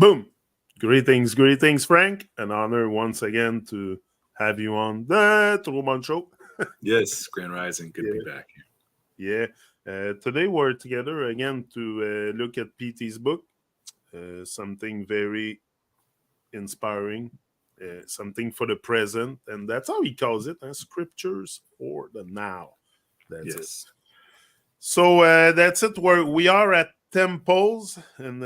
Boom. Greetings, Frank. An honor once again to have you on the Truman Show. Yes, Grand Rising. Good to be back here. Yeah. Today we're together again to look at PT's book. Something very inspiring. Something for the present. And that's how he calls it. Scriptures for the now. That's it. So that's it. We are at temples, and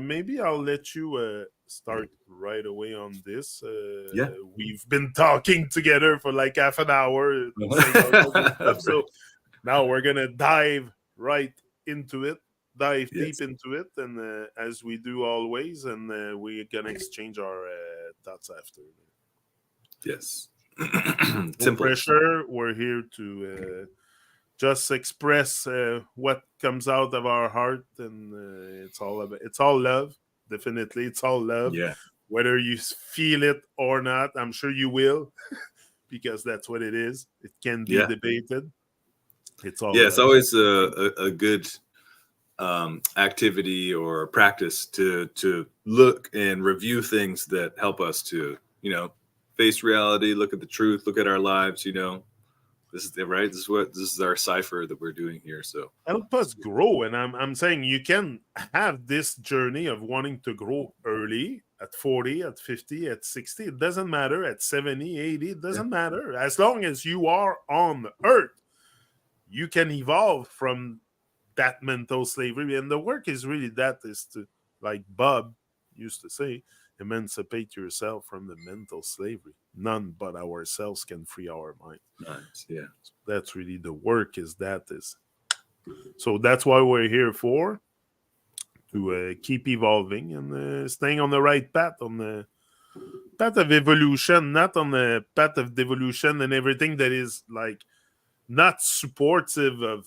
maybe I'll let you start right away on this. We've been talking together for like half an hour, so now we're gonna dive right into it, deep into it, and as we do always, and we're gonna exchange our thoughts after. Yes, no pressure. We're here to. Just express what comes out of our heart, and it's all love. Definitely, it's all love. Yeah. Whether you feel it or not, I'm sure you will, because that's what it is. It can be debated. It's all. Yeah, it's always a good activity or practice to look and review things that help us to face reality, look at the truth, look at our lives. This is right. This is our cipher that we're doing here. So help us grow, and I'm saying you can have this journey of wanting to grow early at 40, at 50, at 60. It doesn't matter at 70, 80. It doesn't matter as long as you are on Earth. You can evolve from that mental slavery, and the work is really is to, like Bob used to say, emancipate yourself from the mental slavery. None but ourselves can free our mind. Nice. Yeah. So that's really the work is. So that's why we're here for, to keep evolving and staying on the right path, on the path of evolution, not on the path of devolution and everything that is like not supportive of.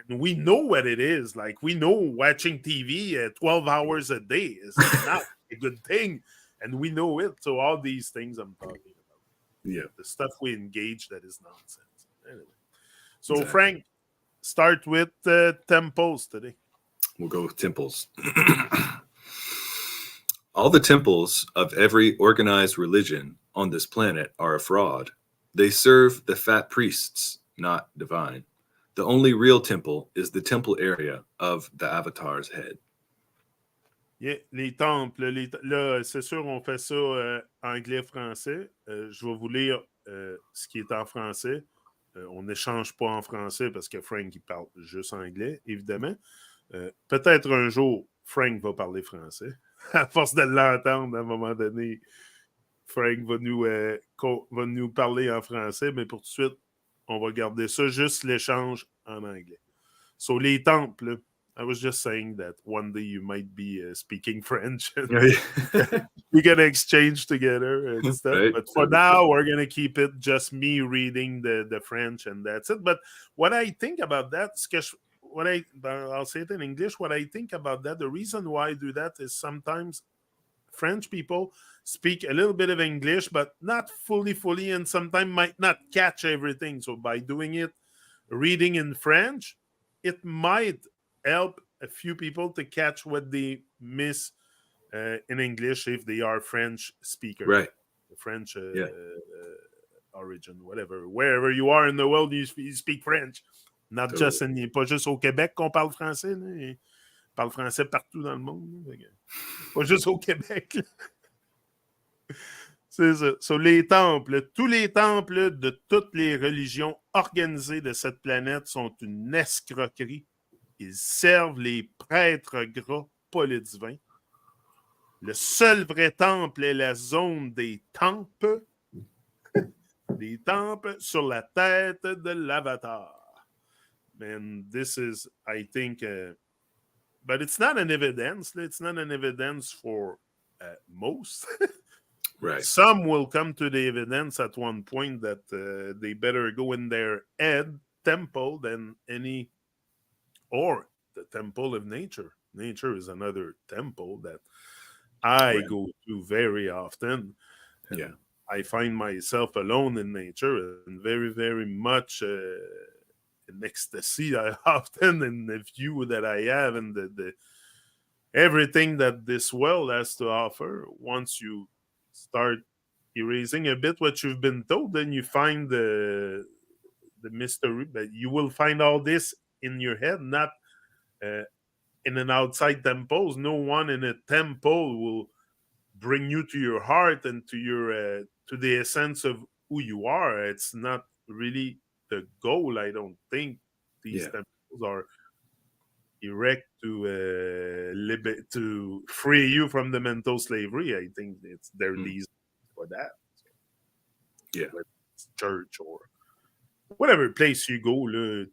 And we know what it is. Like, we know watching TV 12 hours a day is not a good thing. And we know it. So all these things I'm talking about. Yeah. The stuff we engage that is nonsense. Anyway. So, Frank, start with temples today. We'll go with temples. All the temples of every organized religion on this planet are a fraud. They serve the fat priests, not divine. The only real temple is the temple area of the avatar's head. Yeah, les temples. Là, c'est sûr, on fait ça anglais-français. Je vais vous lire ce qui est en français. On n'échange pas en français parce que Frank, il parle juste anglais, évidemment. Peut-être un jour, Frank va parler français. À force de l'entendre, à un moment donné, Frank va nous parler en français, mais pour tout de suite, on va garder ça, juste l'échange en anglais. So, les temples, I was just saying that one day you might be speaking French. We're going to exchange together and stuff. Right. But for now, we're going to keep it just me reading the French, and that's it. But what I think about that, I'll say it in English, what I think about that, the reason why I do that is sometimes French people speak a little bit of English, but not fully, and sometimes might not catch everything. So by doing it, reading in French, it might help a few people to catch what they miss in English if they are French speakers. Right. French origin, whatever. Wherever you are in the world, you speak French. Not just pas juste au Québec qu'on parle français. Là. On parle français partout dans le monde. Pas juste au Québec. C'est ça. So, les temples, tous les temples de toutes les religions organisées de cette planète sont une escroquerie. Ils servent les prêtres gras, pas les divins. Le seul vrai temple est la zone des temples. Des temples sur la tête de l'avatar. And this is, I think, but it's not an evidence. It's not an evidence for most. Right. Some will come to the evidence at one point that they better go in their head temple than any, or the temple of nature. Nature is another temple that I go to very often. Yeah. I find myself alone in nature and very, very much in ecstasy often in the view that I have and the everything that this world has to offer. Once you start erasing a bit what you've been told, then you find the mystery. But you will find all this in your head, not uh, in an outside temple. No one in a temple will bring you to your heart and to the essence of who you are. It's not really the goal. I don't think these Yeah. temples are erect to free you from the mental slavery. I think they're Mm. these for that. Yeah. Whether it's church or whatever place you go to.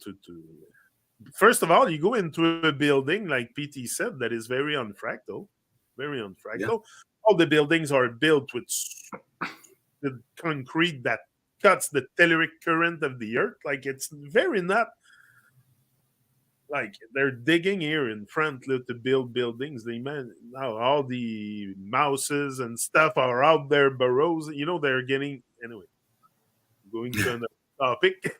First of all, you go into a building like PT said that is very unfractal, very Yeah. unfractal. All the buildings are built with the concrete that cuts the telluric current of the earth. Like it's very not like they're digging here in front to build buildings. They man now all the mouses and stuff are out there burrows. You know they're getting anyway. Going to another topic,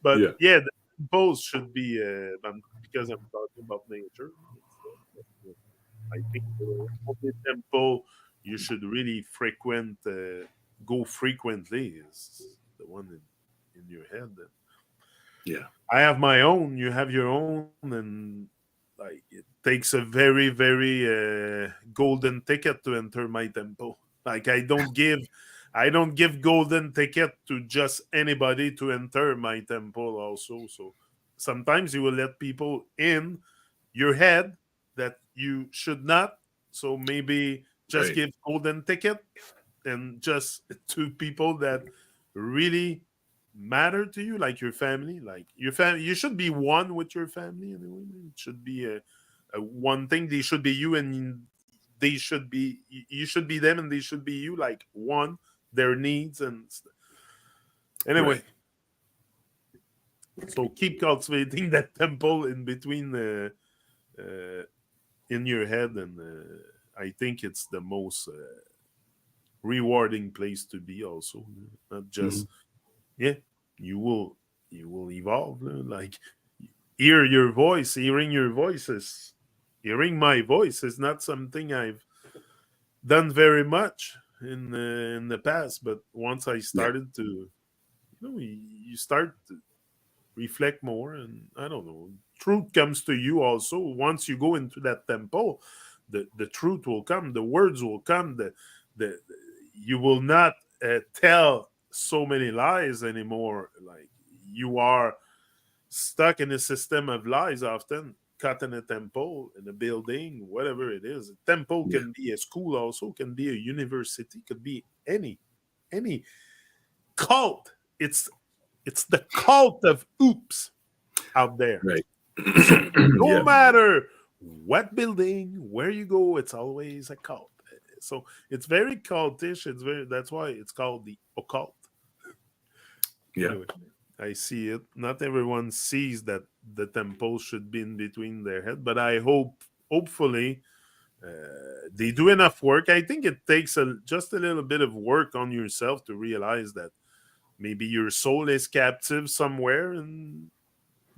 but Yeah. yeah, the post should be because I'm talking about nature. I think the only temple you should really go frequently is the one in your head. Yeah. I have my own, you have your own, and like it takes a very, very golden ticket to enter my temple. Like I don't give golden ticket to just anybody to enter my temple also. So sometimes you will let people in your head that you should not. So maybe just Right. give golden ticket and just to people that really matter to you, like your family. Like your family, you should be one with your family. Anyway, it should be a one thing. They should be you, and they should be you should be them, and they should be you. Like one, their needs anyway. Right. So keep cultivating that temple in between uh, in your head, and I think it's the most rewarding place to be. Also, not Mhm. just yeah, you will you will evolve. Like hearing your voice is hearing my voice is not something I've done very much in the past. But once I Yeah. started to, you start to reflect more, and I don't know, truth comes to you also once you go into that temple. The truth will come, the words will come, the you will not tell so many lies anymore. Like you are stuck in a system of lies often, cut in a temple, in a building, whatever it is. A temple Yeah. can be a school, also can be a university, could be any cult. It's the cult of oops out there. Right. So no Yeah. matter what building, where you go, it's always a cult. So it's very cultish. That's why it's called the occult. Yeah. Anyway, I see it. Not everyone sees that the temple should be in between their head, but hopefully, they do enough work. I think it takes just a little bit of work on yourself to realize that maybe your soul is captive somewhere in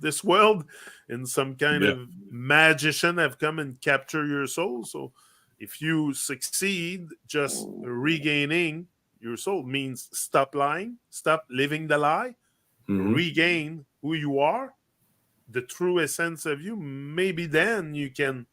this world, and some kind Yeah. of magician have come and capture your soul. So if you succeed, just regaining your soul means stop lying, stop living the lie, Hmm. regain who you are, the true essence of you. Maybe then you can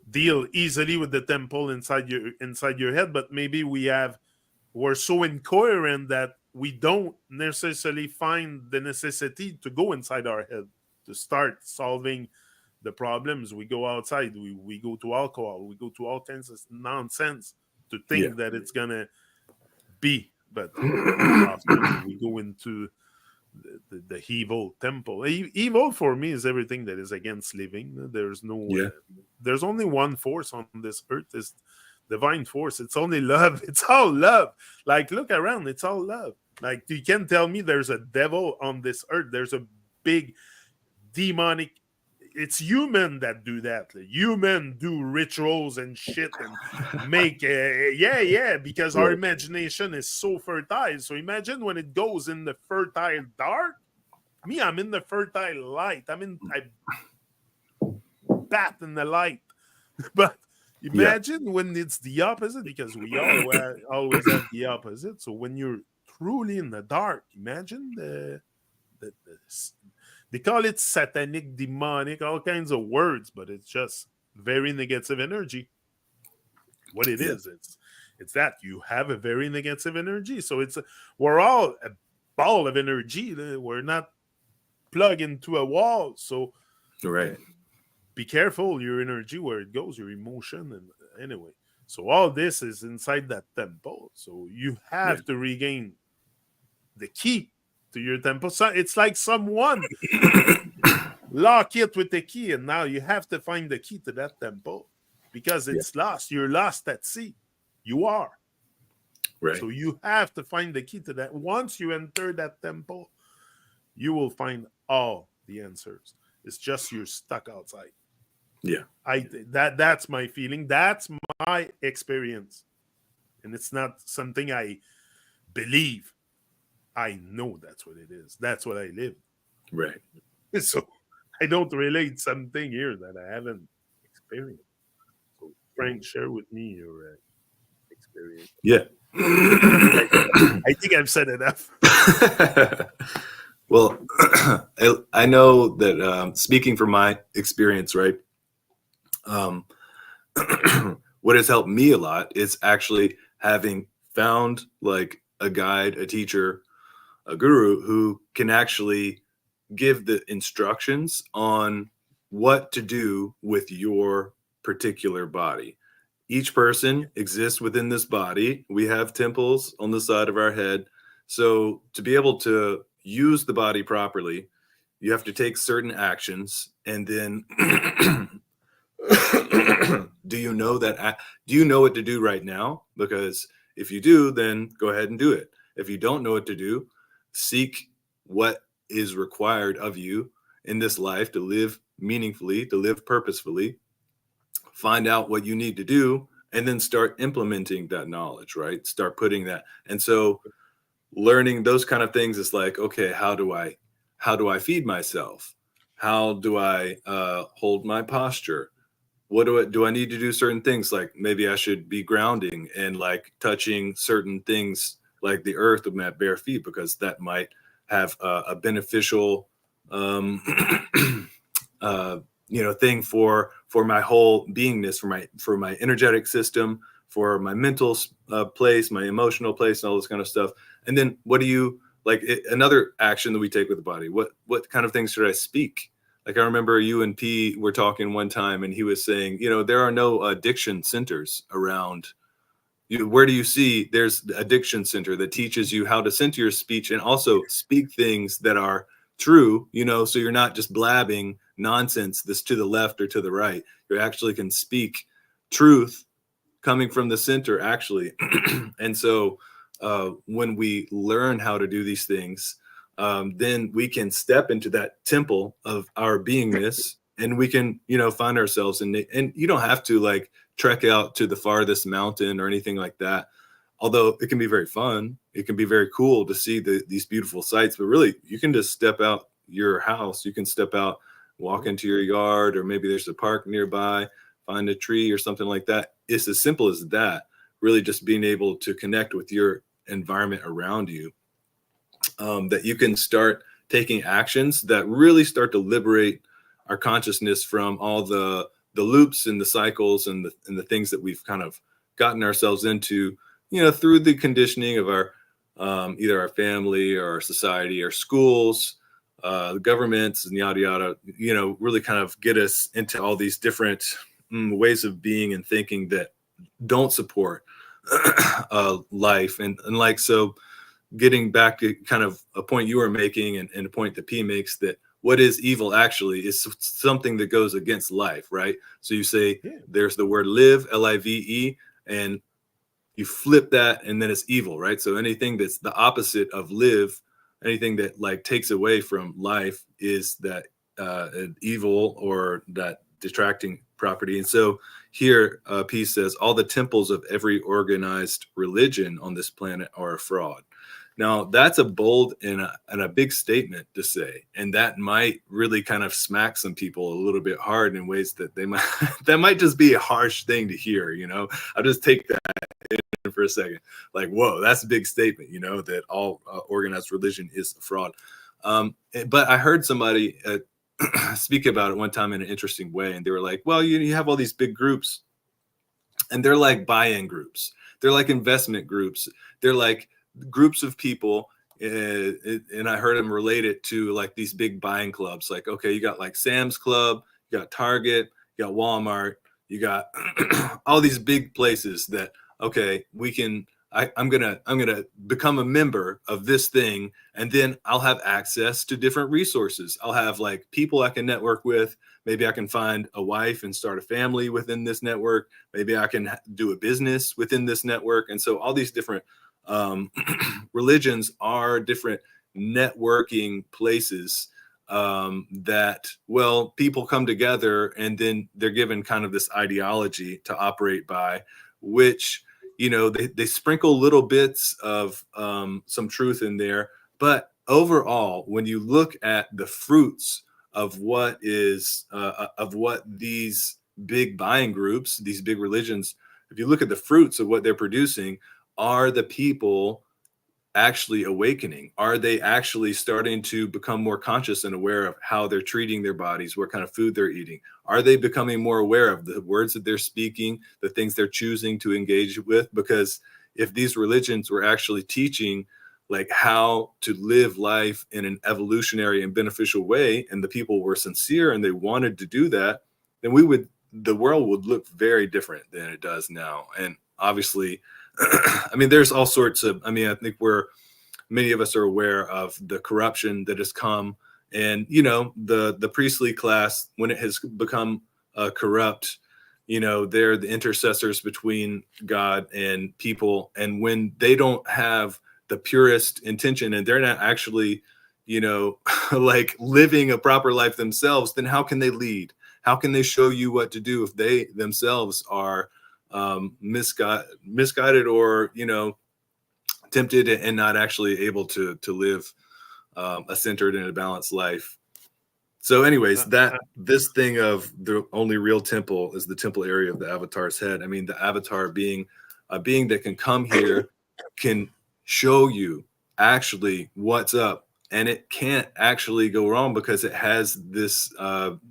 deal easily with the temple inside your head. But maybe we're so incoherent that we don't necessarily find the necessity to go inside our head to start solving the problems. We go outside, we go to alcohol, we go to all kinds of nonsense to Yeah. think that it's gonna be. But often we go into the evil temple. Evil for me is everything that is against living. Yeah. There's only one force on this earth, is divine force. It's only love. It's all love. Like look around, it's all love. Like you can't tell me there's a devil on this earth. There's a big demonic. It's human that do that. Like, human do rituals and shit and make yeah, because our Right. imagination is so fertile. So imagine when it goes in the fertile dark. Me, I'm in the fertile light. I bat in the light. But imagine when it's the opposite, because we always have the opposite. So when you're truly in the dark, imagine the they call it satanic, demonic, all kinds of words, but it's just very negative energy. What it is, it's that you have a very negative energy. So we're all a ball of energy. We're not plugged into a wall. So Right. be careful your energy, where it goes, your emotion, and anyway. So all this is inside that temple. So you have to regain the key to your temple. So it's like someone lock it with the key, and now you have to find the key to that temple because it's lost. You're lost at sea. You are. Right. So you have to find the key to that. Once you enter that temple, you will find all the answers. It's just you're stuck outside. Yeah. That's my feeling. That's my experience. And it's not something I believe. I know that's what it is. That's what I live. Right. So I don't relate something here that I haven't experienced. So Frank, share with me your experience. Yeah. I think I've said enough. Well, I know that speaking from my experience, right? What has helped me a lot is actually having found like a guide, a teacher, a guru who can actually give the instructions on what to do with your particular body. Each person exists within this body. We have temples on the side of our head. So to be able to use the body properly, you have to take certain actions, and then do you know what to do right now? Because if you do, then go ahead and do it. If you don't know what to do, seek what is required of you in this life to live meaningfully, to live purposefully. Find out what you need to do, and then start implementing that knowledge, right? Start putting that. And so learning those kind of things is like, okay, how do I feed myself? How do I hold my posture? What do I need to do certain things? Like maybe I should be grounding and like touching certain things like the earth with my bare feet, because that might have a beneficial thing for my whole beingness, for my energetic system, for my mental place, my emotional place, and all this kind of stuff. And then what do you like? Another action that we take with the body. What kind of things should I speak? Like I remember you and P were talking one time, and he was saying, there are no addiction centers around. Where do you see there's the addiction center that teaches you how to center your speech and also speak things that are true, so you're not just blabbing nonsense this to the left or to the right. You actually can speak truth coming from the center, actually. And so when we learn how to do these things, then we can step into that temple of our beingness, and we can, find ourselves and you don't have to like trek out to the farthest mountain or anything like that. Although it can be very fun, it can be very cool to see these beautiful sights, but really you can just step out your house. You can step out, walk into your yard, or maybe there's a park nearby, find a tree or something like that. It's as simple as that, really just being able to connect with your environment around you, that you can start taking actions that really start to liberate our consciousness from all the loops and the cycles and the things that we've kind of gotten ourselves into, through the conditioning of our either our family or our society or schools, the governments and yada yada, really kind of get us into all these different ways of being and thinking that don't support life. And like, so getting back to kind of a point you were making and a point that P makes, that what is evil actually is something that goes against life, right? So you say there's the word live, L-I-V-E, and you flip that and then it's evil, right? So anything that's the opposite of live, anything that like takes away from life, is that evil or that detracting property. And so here P says all the temples of every organized religion on this planet are a fraud. Now, that's a bold and a big statement to say, and that might really kind of smack some people a little bit hard in ways that they might that might just be a harsh thing to hear. I'll just take that in for a second. Like, whoa, that's a big statement. That all organized religion is a fraud. But I heard somebody speak about it one time in an interesting way, and they were like, "Well, you have all these big groups, and they're like buy-in groups. They're like investment groups. They're like groups of people." And I heard them relate it to like these big buying clubs. Like, okay, you got like Sam's Club, you got Target, you got Walmart, you got all these big places that, okay, I'm gonna become a member of this thing, and then I'll have access to different resources. I'll have like people I can network with. Maybe I can find a wife and start a family within this network. Maybe I can do a business within this network. And so all these different religions are different networking places that, well, people come together and then they're given kind of this ideology to operate by, which, they sprinkle little bits of some truth in there. But overall, when you look at the fruits of what these big buying groups, these big religions, if you look at the fruits of what they're producing, are the people actually awakening? Are they actually starting to become more conscious and aware of how they're treating their bodies, what kind of food they're eating? Are they becoming more aware of the words that they're speaking, the things they're choosing to engage with? Because if these religions were actually teaching like how to live life in an evolutionary and beneficial way, and the people were sincere and they wanted to do that, then the world would look very different than it does now. And obviously, I mean, there's all sorts of, I think many of us are aware of the corruption that has come, and, the priestly class, when it has become corrupt, they're the intercessors between God and people. And when they don't have the purest intention and they're not actually, like living a proper life themselves, then how can they lead? How can they show you what to do if they themselves are misguided or tempted and not actually able to live a centered and a balanced life? So anyways, this thing of the only real temple is the temple area of the avatar's head. I mean, the avatar being a being that can come here, can show you actually what's up, and it can't actually go wrong because it has this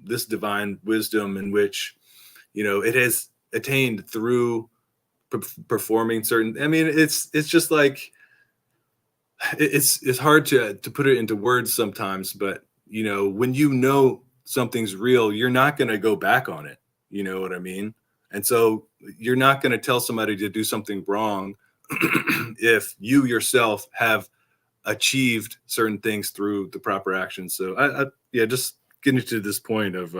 this divine wisdom in which it has attained through performing certain. I mean, it's just like it's hard to put it into words sometimes, but when something's real, you're not going to go back on it. You know what I mean? And so you're not going to tell somebody to do something wrong if you yourself have achieved certain things through the proper action. So just getting to this point of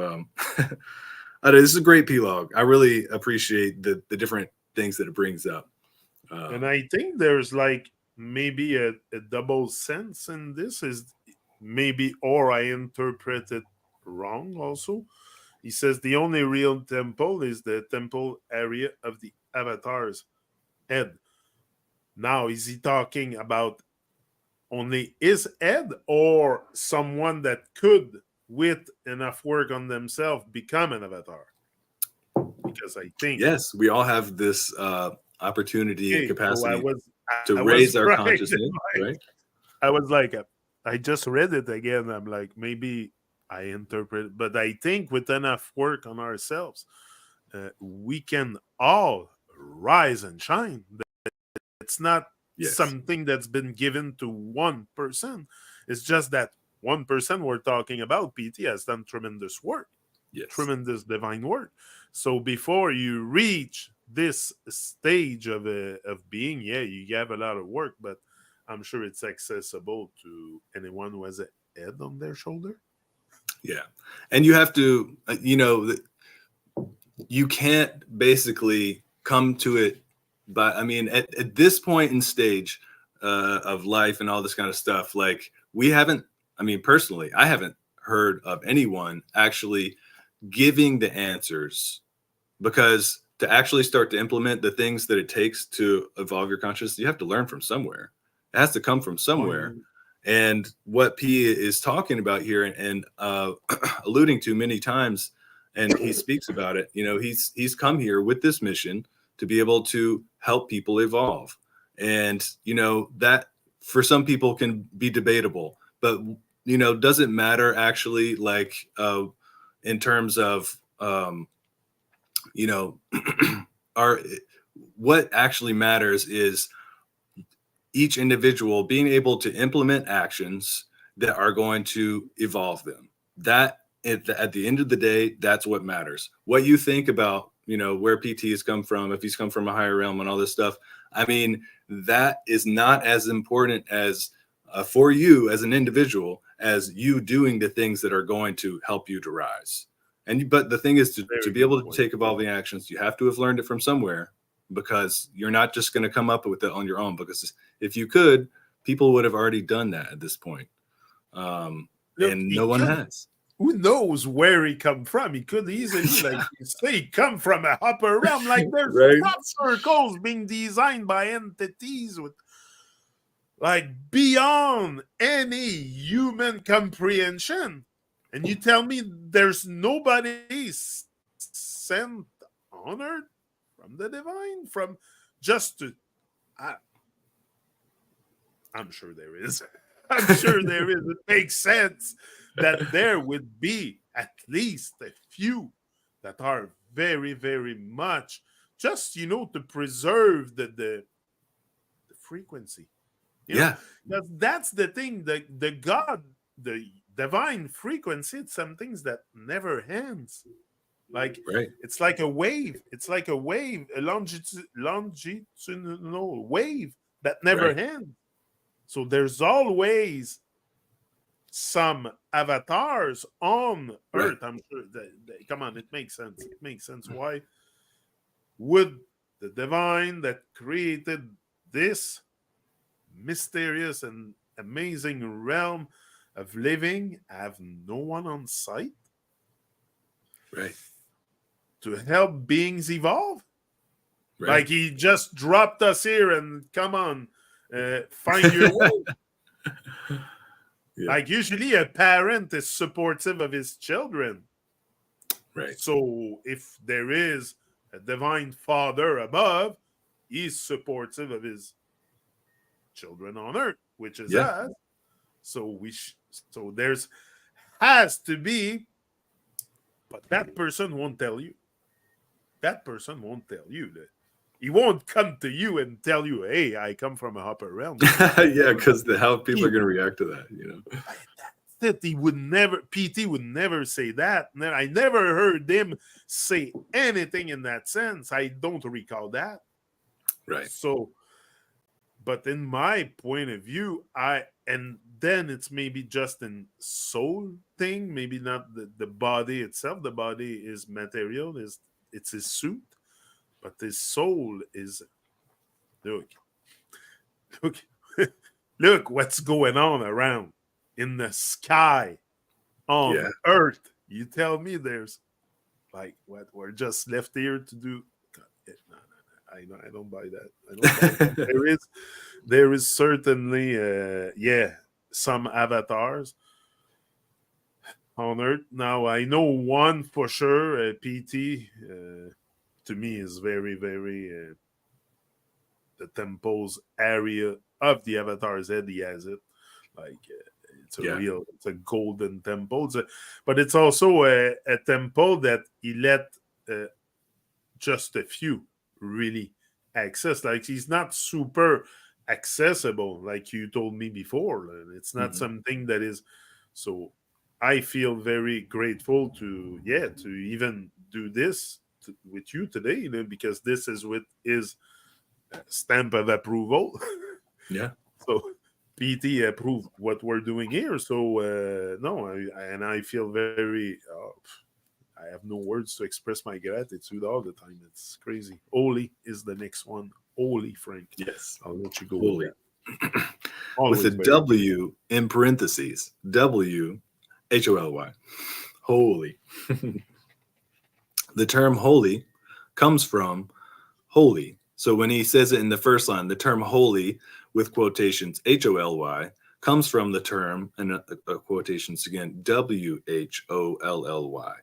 this is a great P-log. I really appreciate the different things that it brings up. And I think there's like maybe a double sense in this, is maybe, or I interpret it wrong also. He says the only real temple is the temple area of the avatar's head. Now, is he talking about only his head, or someone that could, with enough work on themselves, become an avatar? Because I think, yes, we all have this opportunity and capacity to I raise was our right. consciousness, right? I was like, I just read it again. I'm like, maybe I interpret, but I think with enough work on ourselves, we can all rise and shine. It's not Yes. something that's been given to one person. It's just that 1% we're talking about, PT, has done tremendous work, tremendous divine work. So before you reach this stage of being, you have a lot of work, but I'm sure it's accessible to anyone who has a head on their shoulder. Yeah. And you have to, you can't basically come to it. But I mean, at this point in stage of life and all this kind of stuff, like personally, I haven't heard of anyone actually giving the answers, because to actually start to implement the things that it takes to evolve your consciousness, you have to learn from somewhere. It has to come from somewhere. And what P is talking about here and alluding to many times, and he speaks about it, you know, he's come here with this mission to be able to help people evolve. And, you know, that for some people can be debatable, but, you know, doesn't matter actually, like in terms of, you know, what actually matters is each individual being able to implement actions that are going to evolve them. That at the end of the day, that's what matters. What you think about, you know, where PT has come from, if he's come from a higher realm and all this stuff, I mean, that is not as important as for you as an individual as you doing the things that are going to help you to rise. But the thing is to be able to take evolving actions, you have to have learned it from somewhere, because you're not just going to come up with it on your own, because if you could, people would have already done that at this point. And no one has. Who knows where he come from? He could easily, like you say, come from a upper realm. Like there's crop circles being designed by entities with like beyond any human comprehension. And you tell me there's nobody sent on earth from the divine, from just to... I'm sure there is. I'm sure there is. It makes sense that there would be at least a few that are very, very much just, you know, to preserve the frequency. You know? That's the thing. The God, the divine frequency, it's some things that never ends. Like it's like a wave. It's like a wave, a longitudinal wave that never ends. So there's always some avatars on Earth. I'm sure come on, it makes sense. It makes sense. Why would the divine that created this mysterious and amazing realm of living have no one on site? To help beings evolve? Like he just dropped us here and come on, find your way. Like usually a parent is supportive of his children. So if there is a divine father above, he's supportive of his children on earth, which is us. So so there's has to be, but that person won't tell you. That person won't tell you that. He won't come to you and tell you, "Hey, I come from a upper realm." Because how people are going to react to that, you know. That's it. He would never. PT would never say that. I never heard him say anything in that sense. I don't recall that. So, but in my point of view, and then it's maybe just a soul thing. Maybe not the body itself. The body is material. It's his suit. But his soul is, look what's going on around in the sky, on Earth. You tell me there's like what we're just left here to do. No, I don't buy that. There is certainly some avatars on Earth. Now I know one for sure, PT. To me is very, very the temple's area of the avatar's head. He has it like it's a golden temple. But it's also a temple that he let just a few really access. Like he's not super accessible, like you told me before. It's not something that is. So I feel very grateful to even do this with you today, you know, because this is with his stamp of approval. So PT approved what we're doing here. So I feel very. I have no words to express my gratitude all the time. It's crazy. Holy is the next one. Holy, Frank. Yes, I'll let you go. Holy. With a W in parentheses. WHOLY. Holy. The term holy comes from holy. So when he says it in the first line, the term holy, with quotations HOLY comes from the term, and quotations again, WHOLLY.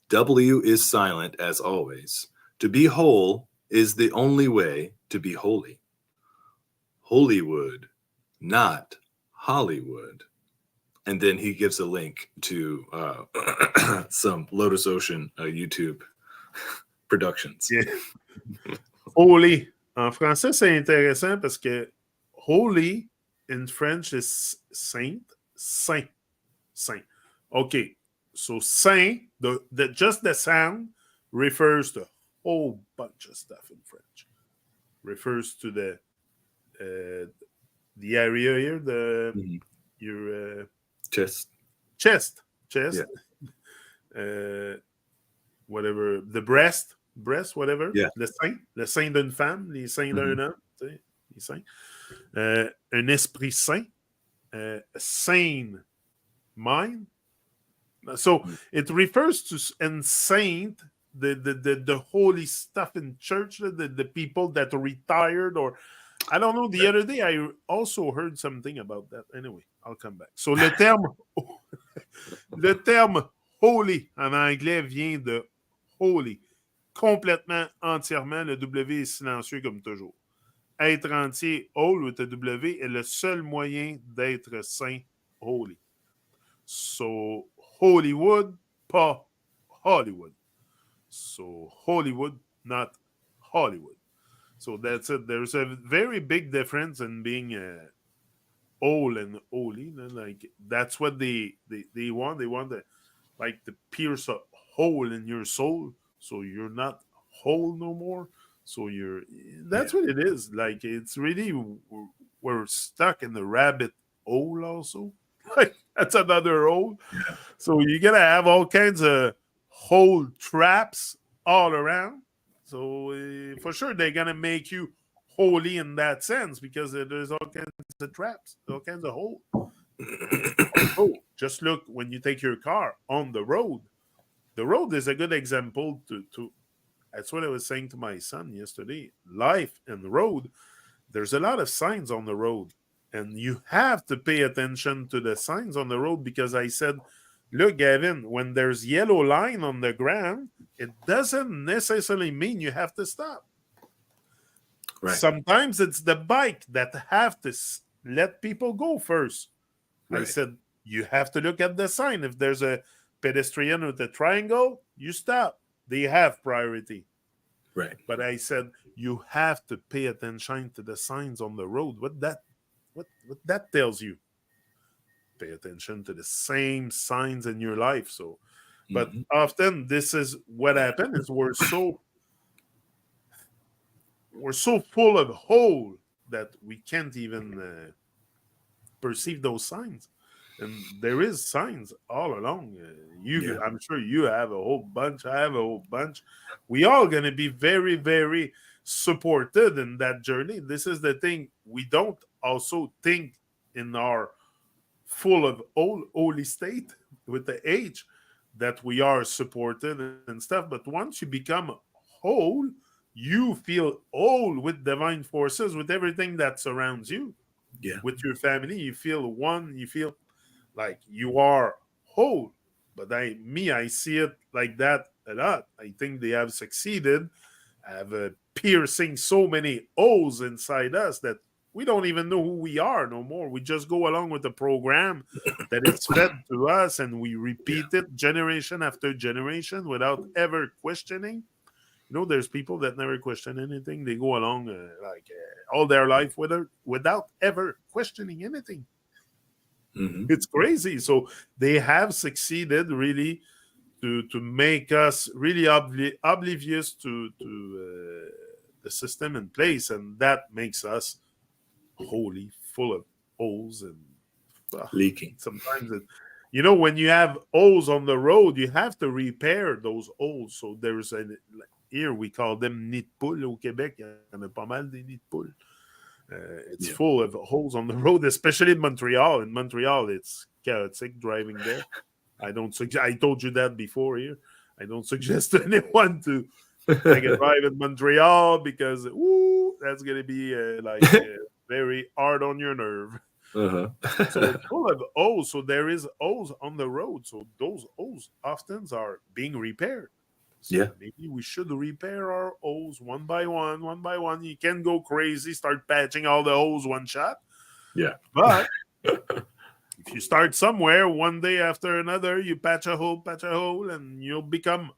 W is silent as always. To be whole is the only way to be holy. Holywood, not Hollywood. And then he gives a link to some LotusOcean YouTube productions. Yeah. Holy. En français, c'est intéressant parce que holy in French is saint. Saint. Saint. Okay. So saint, just the sound refers to a whole bunch of stuff in French. Refers to the area here, your chest, yeah. Whatever, the breast, whatever. Yeah. Le sein d'une femme, les seins d'un homme, tu sais, les seins. Un esprit saint, sane mind. So it refers to and saint, the holy stuff in church, the people that are retired, or I don't know. The other day I also heard something about that. Anyway, I'll come back. So le terme holy en anglais vient de holy. Complètement, entièrement, le W est silencieux comme toujours. Être entier, whole with a W, est le seul moyen d'être saint, holy. So, Hollywood, pas Hollywood. So, Hollywood, not Hollywood. So, that's it. There's a very big difference in being whole and holy. Like, that's what they want. They want to pierce a hole in your soul, so you're not whole no more. So that's what it is. Like, it's really, we're stuck in the rabbit hole also. Like, that's another hole. Yeah. So you're gonna have all kinds of hole traps all around. So for sure they're gonna make you holy in that sense, because there's all kinds of traps, all kinds of holes. Oh, just look when you take your car on the road. The road is a good example to that's what I was saying to my son yesterday. Life and the road, there's a lot of signs on the road, and you have to pay attention to the signs on the road, because I said, look, Gavin, when there's yellow line on the ground, it doesn't necessarily mean you have to stop. Right. Sometimes it's the bike that have to let people go first. Right. I said, you have to look at the sign. If there's a pedestrian with a triangle, you stop. They have priority. Right. But I said, you have to pay attention to the signs on the road. What that tells you? Pay attention to the same signs in your life. So, but often this is what happens, is we're so full of hole that we can't even perceive those signs. And there is signs all along. I'm sure you have a whole bunch. I have a whole bunch. We all going to be very, very supported in that journey. This is the thing. We don't also think in our full of holy state with the age that we are supported and stuff. But once you become whole, you feel whole with divine forces, with everything that surrounds you. Yeah. With your family, you feel one. You feel like you are whole. But I see it like that a lot. I think they have succeeded, have piercing so many holes inside us that we don't even know who we are no more. We just go along with the program that is fed to us, and we repeat it generation after generation without ever questioning. You know, there's people that never question anything. They go along all their life without ever questioning anything. Mm-hmm. It's crazy. So they have succeeded really to make us really oblivious to the system in place, and that makes us wholly full of holes and leaking. Sometimes when you have holes on the road, you have to repair those holes. So there's here we call them nids de poule au Québec. Il y en a pas mal des nids de poule. It's full of holes on the road, especially in Montreal. In Montreal, it's chaotic driving there. I told you that before here. I don't suggest to anyone to take a drive in Montreal, because that's going to be very hard on your nerve. Uh-huh. So it's full of O's. So there is O's on the road. So those O's often are being repaired. So Yeah. maybe we should repair our O's one by one, one by one. You can go crazy, start patching all the O's one shot. Yeah. But if you start somewhere, one day after another, you patch a hole, and you'll become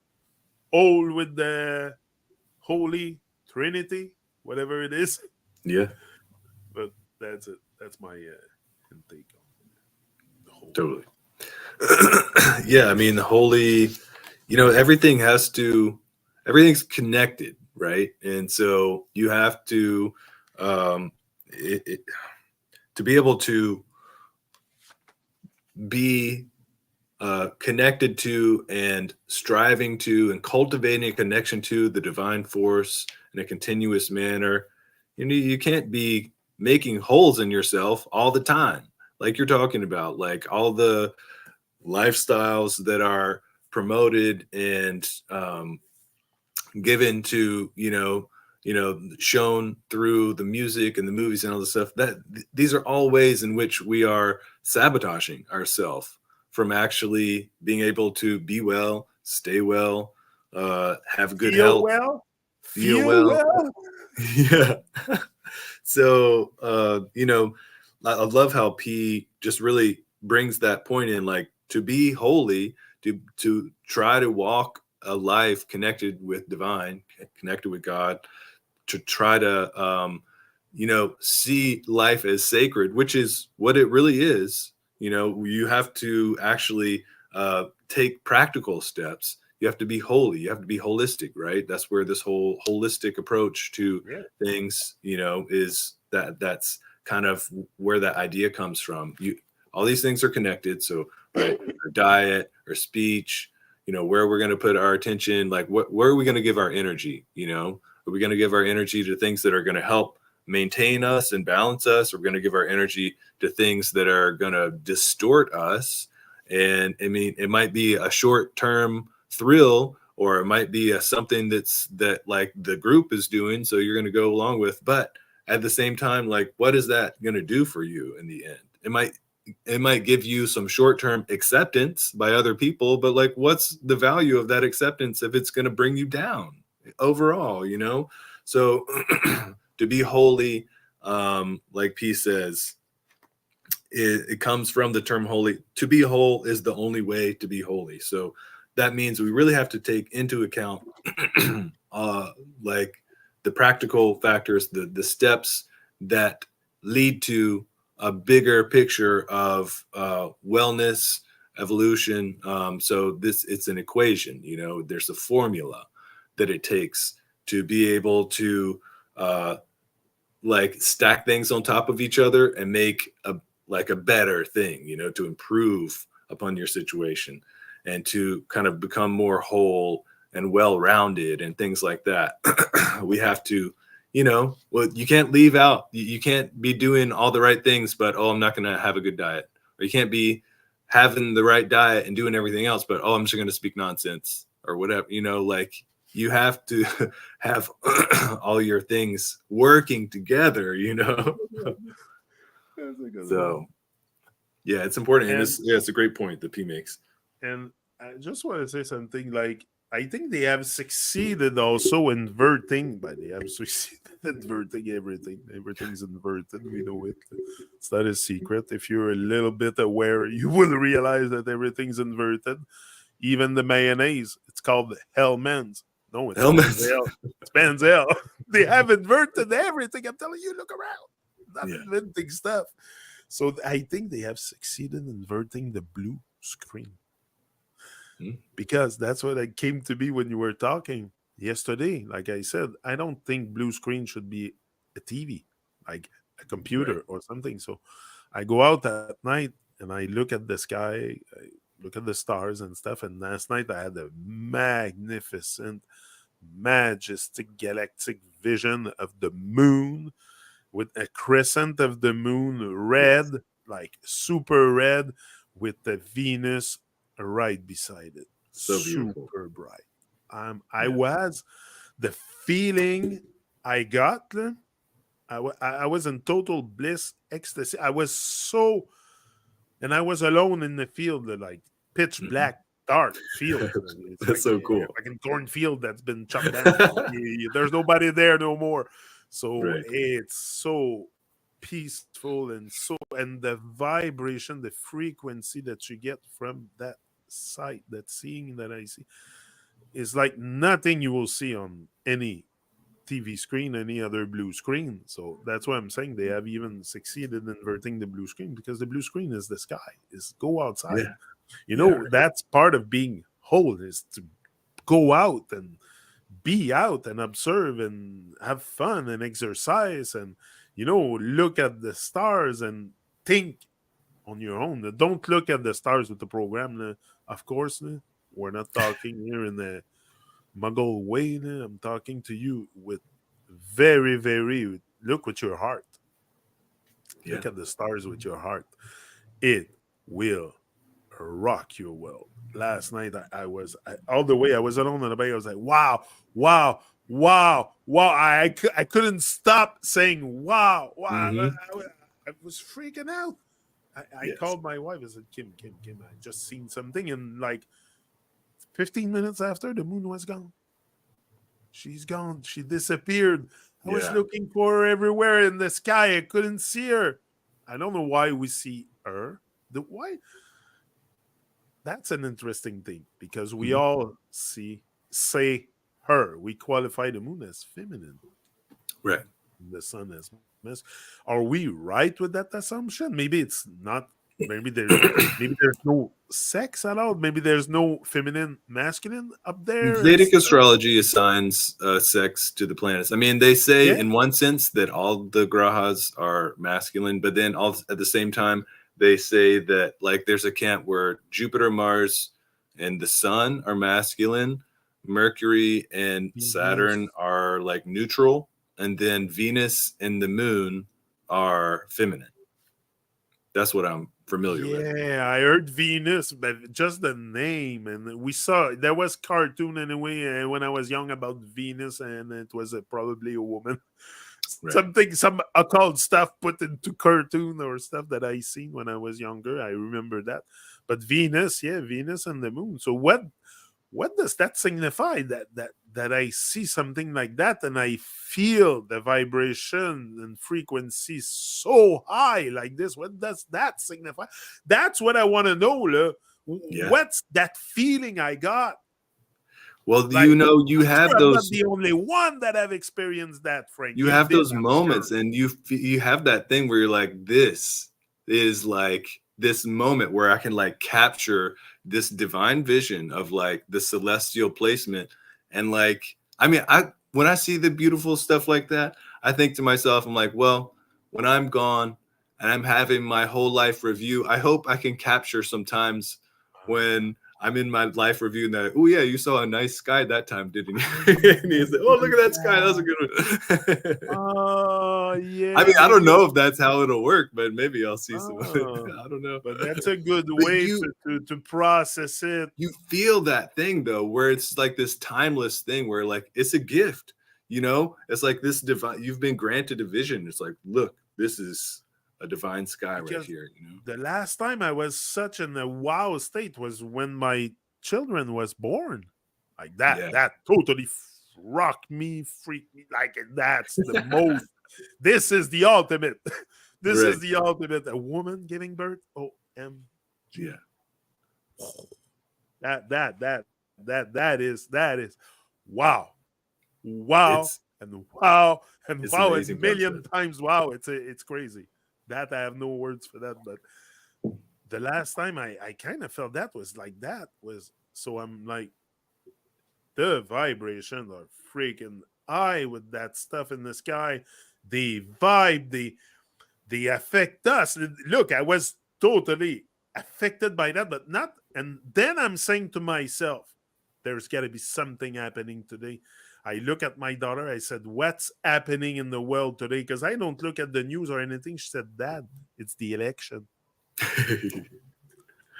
old with the Holy Trinity, whatever it is. Yeah. But that's it. That's my intake on the whole. Totally. Yeah, I mean, the holy, everything's connected, right? And so you have to, to be able to be connected to and striving to and cultivating a connection to the divine force in a continuous manner. You can't be making holes in yourself all the time, like you're talking about, like all the lifestyles that are promoted and given to shown through the music and the movies and all this stuff. That these are all ways in which we are sabotaging ourselves from actually being able to be well, stay well, have good Feel health, well, feel feel well. well. Yeah. So I love how P just really brings that point in, like, to be holy, to try to walk a life connected with divine, connected with God, to try to see life as sacred, which is what it really is. You have to actually take practical steps. You have to be holy. You have to be holistic, right? That's where this whole holistic approach to things, is that's kind of where that idea comes from. All these things are connected. So, right, our diet, our speech, where we're going to put our attention, like where are we going to give our energy? Are we going to give our energy to things that are going to help maintain us and balance us? Or we're going to give our energy to things that are going to distort us? And I mean, it might be a short-term thrill, or it might be something that like the group is doing, so you're going to go along with. But at the same time, like, what is that going to do for you in the end? It might give you some short-term acceptance by other people, but like, what's the value of that acceptance if it's going to bring you down overall? So to be holy, like P says, it comes from the term holy. To be whole is the only way to be holy. So that means we really have to take into account like the practical factors, the steps that lead to a bigger picture of wellness, evolution. So it's an equation. There's a formula that it takes to be able to like stack things on top of each other and make a better thing, to improve upon your situation and to kind of become more whole and well-rounded and things like that. We have to, you can't leave out, you can't be doing all the right things, but, I'm not going to have a good diet. Or you can't be having the right diet and doing everything else, but, I'm just going to speak nonsense or whatever, like you have to have all your things working together, So yeah, it's important. And it's a great point that P makes. And I just want to say something, like, I think they have succeeded also inverting, but they have succeeded inverting everything. Everything's inverted. We know it. It's not a secret. If you're a little bit aware, you will realize that everything's inverted. Even the mayonnaise, it's called Hellman's. No, it's Benzel. It's Benzel. They have inverted everything. I'm telling you, look around. Not inventing stuff. So I think they have succeeded in inverting the blue screen. Because that's what it came to be when you were talking yesterday. Like I said, I don't think blue screen should be a TV, like a computer or something. So I go out at night and I look at the sky, I look at the stars and stuff. And last night I had a magnificent, majestic galactic vision of the moon with a crescent of the moon, red, like super red, with the Venus right beside it. So beautiful. Super bright. I was, the feeling I got, I was in total bliss, ecstasy. I was so, and I was alone in the field, like pitch Mhm. black, dark field. It's That's like so a cool. fucking cornfield that's been chopped down. There's nobody there no more. So Right. it's so peaceful and the vibration, the frequency that you get from that sight, that seeing that I see, is like nothing you will see on any TV screen, any other blue screen. So that's why I'm saying they have even succeeded in inverting the blue screen, because the blue screen is the sky, is go outside. Yeah. Yeah. That's part of being whole, is to go out and be out and observe and have fun and exercise and, look at the stars and think on your own. Don't look at the stars with the program. Of course, we're not talking here in the muggle way. I'm talking to you with very, very, look with your heart. Yeah. Look at the stars with your heart. It will rock your world. Last night, all the way I was alone on the bay. I was like, wow, wow, wow, wow. I couldn't stop saying wow, wow. Hmm. I was freaking out. I Yes. called my wife. I said, Kim, I just seen something. And like 15 minutes after, the moon was gone. She's gone. She disappeared. I was Yeah. looking for her everywhere in the sky. I couldn't see her. I don't know why we see her. Why? That's an interesting thing, because we Mhm. all say her. We qualify the moon as feminine, Right. the sun as masculine. Are we right with that assumption? Maybe it's not. Maybe there's no sex at all. Maybe there's no feminine, masculine up there. Vedic astrology assigns sex to the planets. I mean, they say Yeah. in one sense that all the grahas are masculine, but then at the same time, they say that like there's a camp where Jupiter, Mars, and the Sun are masculine, Mercury and Saturn Venus. are like neutral, and then Venus and the Moon are feminine. That's what I'm familiar with. Yeah, I heard Venus, but just the name, and we saw there was cartoon anyway when I was young about Venus, and it was probably a woman. Right. Some occult stuff put into cartoon or stuff that I seen when I was younger. I remember that. But Venus, yeah, Venus and the moon. So what does that signify? That I see something like that and I feel the vibration and frequency so high like this. What does that signify? That's what I want to know. Yeah. What's that feeling I got? Well, Like, you I'm have sure I'm not those the only one that have experienced that, Frank. you You've have been, those I'm sure. moments, and you have that thing where you're like, this is like this moment where I can like capture this divine vision of like the celestial placement. And like, I mean, when I see the beautiful stuff like that, I think to myself, I'm like, well, when I'm gone and I'm having my whole life review, I hope I can capture sometimes when I'm in my life review and that, oh yeah, you saw a nice sky that time, didn't you? And he's like, oh, look at that sky, that was a good one. Oh, I mean, yeah, I don't because know if that's how it'll work, but maybe I'll see some of it. oh, I don't know. but that's a good But way to process it. you feel that thing though, where it's like this timeless thing where like it's a gift, it's like this divine, you've been granted a vision. It's like, look, this is a divine sky right Because here. the last time I was such in a wow state was when my children was born. Like that. Yeah. That totally rocked me, freaked me. Like that's the most. This is the ultimate. This Right. is the ultimate. A woman giving birth. OMG. Yeah. That is wow. Wow It's and wow and it's wow amazing and million concept. times wow. It's crazy. That I have no words for that. But the last time I kind of felt that was like that was, so I'm like, the vibrations are freaking high with that stuff in the sky. The vibe, they affect us. Look, I was totally affected by that, but not. And then I'm saying to myself, there's got to be something happening today. I look at my daughter. I said, what's happening in the world today? Because I don't look at the news or anything. She said, Dad, it's the election.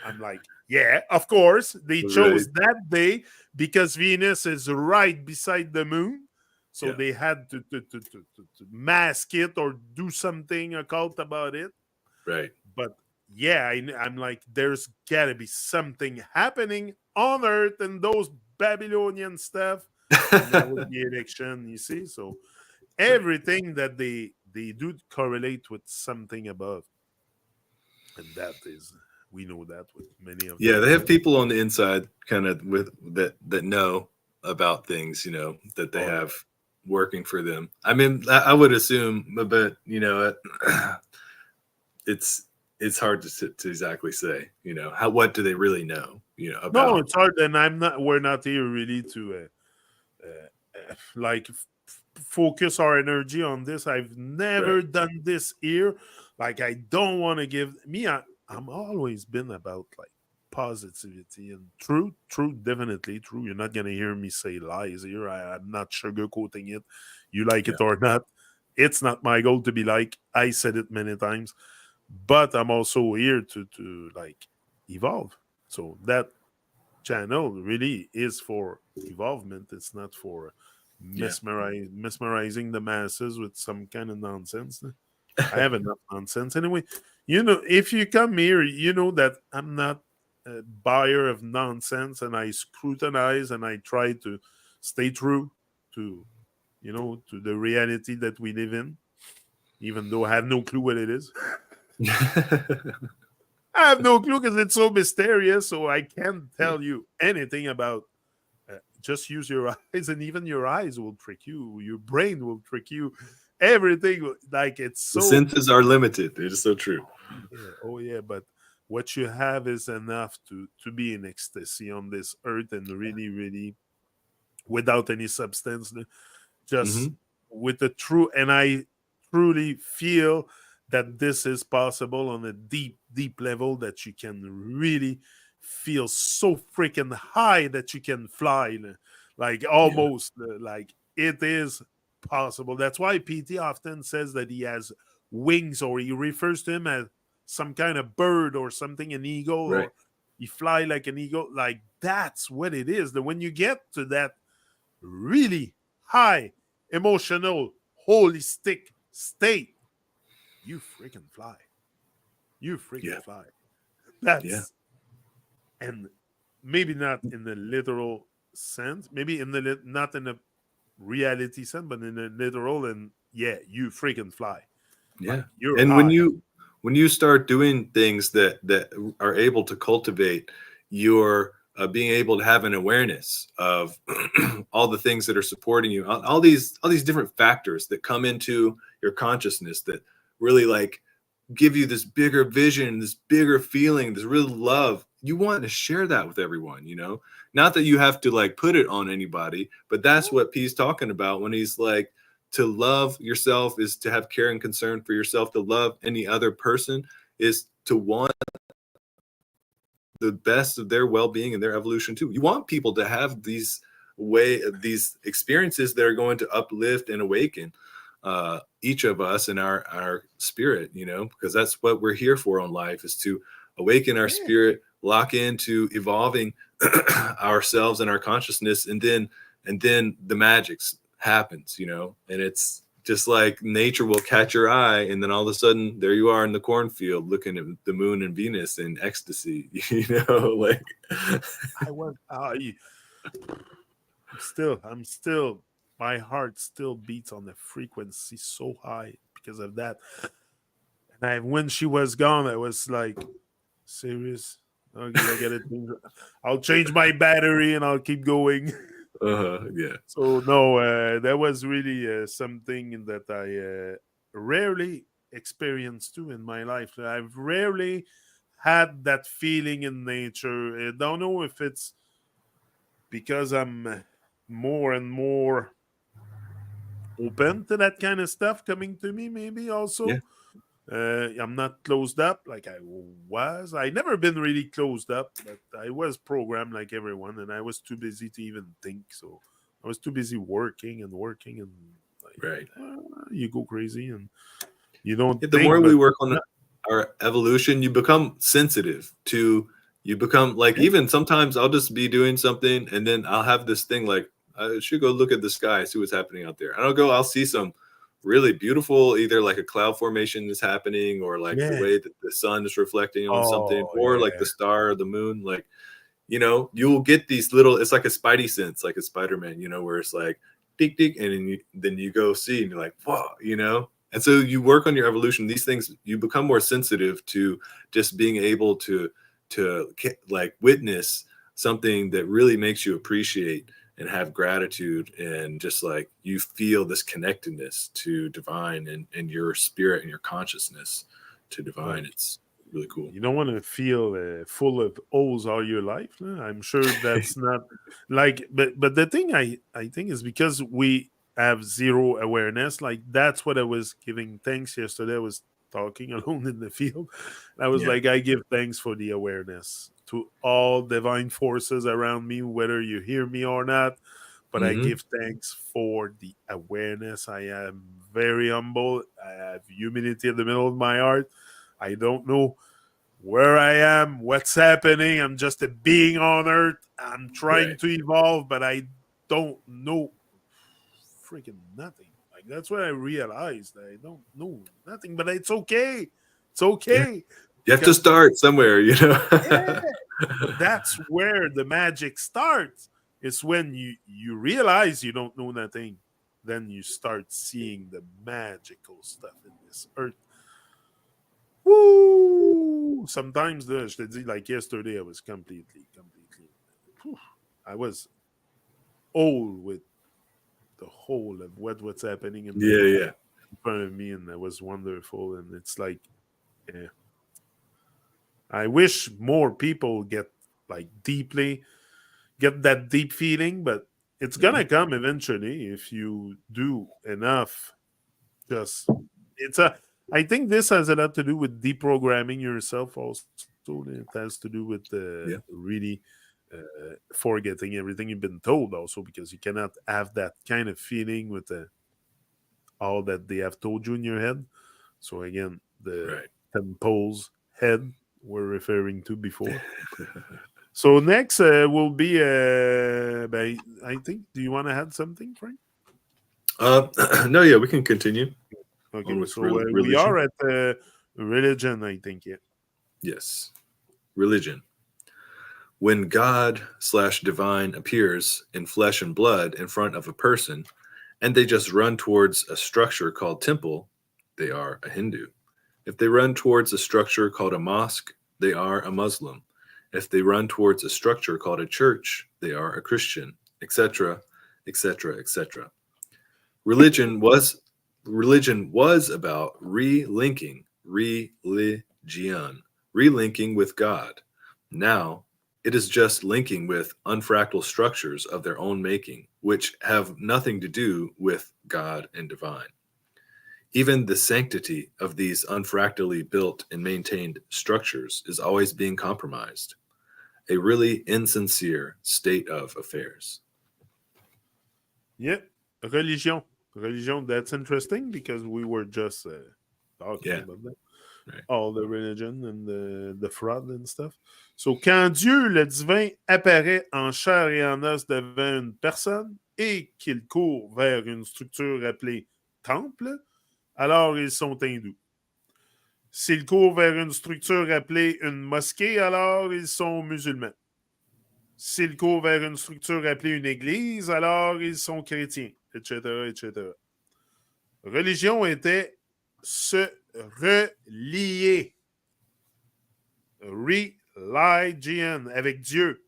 I'm like, yeah, of course. They Right. chose that day because Venus is right beside the moon. So they had to mask it or do something occult about it. Right. But yeah, I'm like, there's gotta be something happening on Earth and those Babylonian stuff. And that was the election, you see. So everything that they do correlate with something above, and that is, we know that with many of Yeah, them. they have people on the inside kind of with that know about things, you know, that they have working for them. I mean, I would assume, but you know, it's hard to exactly say, you know, what do they really know, you know, about. No, it's hard, and we're not here really to like focus our energy on this. I've never done this here. Like, I don't want to give me. I'm always been about like positivity and truth. Truth, definitely true. You're not gonna hear me say lies here. I'm not sugarcoating it. You like it or not. It's not my goal to be like. I said it many times, but I'm also here to like evolve. So that channel really is for evolvement. It's not for mesmerizing the masses with some kind of nonsense. I have enough nonsense anyway. You know, if you come here, you know that I'm not a buyer of nonsense, and I scrutinize and I try to stay true to, you know, to the reality that we live in, even though I have no clue what it is. I have no clue because it's so mysterious, so I can't tell you anything about. Just use your eyes, and even your eyes will trick you. Your brain will trick you. Everything, like, it's so. The senses are limited. It is so true. Yeah, oh yeah, but what you have is enough to be in ecstasy on this earth, and really, really, without any substance, just with the true. And I truly feel that this is possible on a deep, deep level, that you can really feel so freaking high that you can fly, like almost like it is possible. That's why PT often says that he has wings, or he refers to him as some kind of bird or something, an eagle, or he fly like an eagle. Like, that's what it is. That when you get to that really high emotional holistic state, you freaking fly. You freaking fly. That's and maybe not in the literal sense, maybe in the not in a reality sense, but in a literal, and you freaking fly. Yeah. Like, and when you start doing things that are able to cultivate your being able to have an awareness of all the things that are supporting you, all these different factors that come into your consciousness that really like give you this bigger vision, this bigger feeling, this real love. You want to share that with everyone, you know, not that you have to like put it on anybody, but that's what P's talking about when he's like, to love yourself is to have care and concern for yourself. To love any other person is to want the best of their well-being and their evolution too. You want people to have these experiences that are going to uplift and awaken each of us in our spirit, you know, because that's what we're here for in life, is to awaken our spirit, lock into evolving ourselves and our consciousness, and then the magic happens, you know. And it's just like nature will catch your eye, and then all of a sudden there you are in the cornfield looking at the moon and Venus in ecstasy, you know. Like I'm still my heart still beats on the frequency so high because of that. And when she was gone, I was like, serious? I'll change my battery and I'll keep going. Yeah. So no, that was really something that I rarely experienced too in my life. I've rarely had that feeling in nature. I don't know if it's because I'm more and more open to that kind of stuff coming to me, maybe also. I'm not closed up like I was. I never been really closed up, but I was programmed like everyone, and I was too busy to even think. So I was too busy working, and like, you go crazy and you don't the think. more we work on our evolution, you become sensitive to, you become like, even sometimes I'll just be doing something and then I'll have this thing like I should go look at the sky, see what's happening out there. And I'll see some really beautiful, either like a cloud formation is happening, or like the Yeah. way that the sun is reflecting on something, Oh, or like yeah. the star or the moon. Like, you'll get these little, it's like a spidey sense, like a Spider-Man, where it's like, tick, tick, and then you go see, and you're like, whoa. And so you work on your evolution. These things, you become more sensitive to just being able to like witness something that really makes you appreciate and have gratitude, and just like you feel this connectedness to divine, and your spirit and your consciousness to divine. Like, It's really cool. you don't want to feel full of O's all your life. Huh? I'm sure that's not like, but the thing I think is because we have zero awareness. Like that's what I was giving thanks yesterday. I was talking alone in the field. I was Yeah. like, I give thanks for the awareness to all divine forces around me, whether you hear me or not. But I Hmm. give thanks for the awareness. I am very humble. I have humility in the middle of my heart. I don't know where I am, what's happening. I'm just a being on Earth. I'm trying Right. to evolve, but I don't know freaking nothing. Like that's what I realized. I don't know nothing, but it's okay. It's Yeah. okay You have to because start somewhere, yeah, but that's where the magic starts. It's when you realize you don't know nothing, then you start seeing the magical stuff in this earth. Woo! Sometimes, je te dis, like yesterday, I was completely. Whew, I was old with the whole of what's happening Yeah, yeah. in front of me, and that was wonderful. And it's like, yeah, I wish more people like deeply get that deep feeling, but it's Mhm. gonna come eventually if you do enough. Just it's a. I think this has a lot to do with deprogramming yourself. Also, it has to do with Yeah. really forgetting everything you've been told. Also, because you cannot have that kind of feeling with all that they have told you in your head. So again, the Right. temple's head we're referring to before. So next will be I think. Do you want to add something, Frank? No, yeah, we can continue on Okay, with so we religion. are at religion. I think, yeah. Yes. Religion. When God/divine appears in flesh and blood in front of a person, and they just run towards a structure called temple, they are a Hindu. If they run towards a structure called a mosque, they are a Muslim. If they run towards a structure called a church, they are a Christian, etc., etc., etc. Religion was religion was about relinking with God. Now it is just linking with unfractal structures of their own making, which have nothing to do with God and divine. Even the sanctity of these unfractally built and maintained structures is always being compromised. A really insincere state of affairs. Yeah, religion. Religion, that's interesting because we were just talking Yeah, about that. right. All the religion and the fraud and stuff. So, quand Dieu, le divin, apparaît en chair et en os devant une personne et qu'il court vers une structure appelée temple, alors ils sont hindous. S'il court vers une structure appelée une mosquée, alors ils sont musulmans. S'ils courent vers une structure appelée une église, alors ils sont chrétiens, etc., etc. Religion était se relier. Religion, avec Dieu.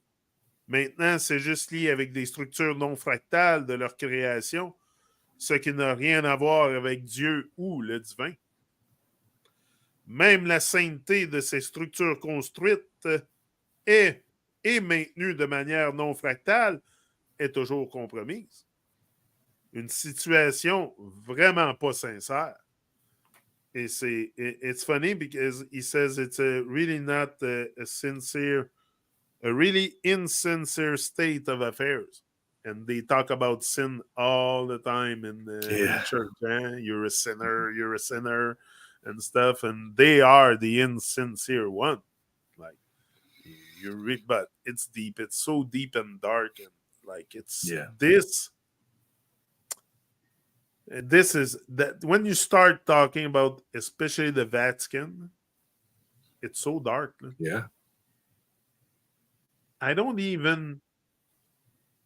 Maintenant, c'est juste lié avec des structures non fractales de leur création, ce qui n'a rien à voir avec Dieu ou le divin. Même la sainteté de ces structures construites est, et maintenue de manière non fractale est toujours compromise. Une situation vraiment pas sincère. Et it's funny because he says it's really not a sincere, a really insincere state of affairs. And they talk about sin all the time in Yeah, church. You're a sinner, and stuff. And they are the insincere one. Like but it's deep. It's so deep and dark, and Like it's Yeah. this is that when you start talking about especially the Vatican, it's so dark. Yeah. I don't even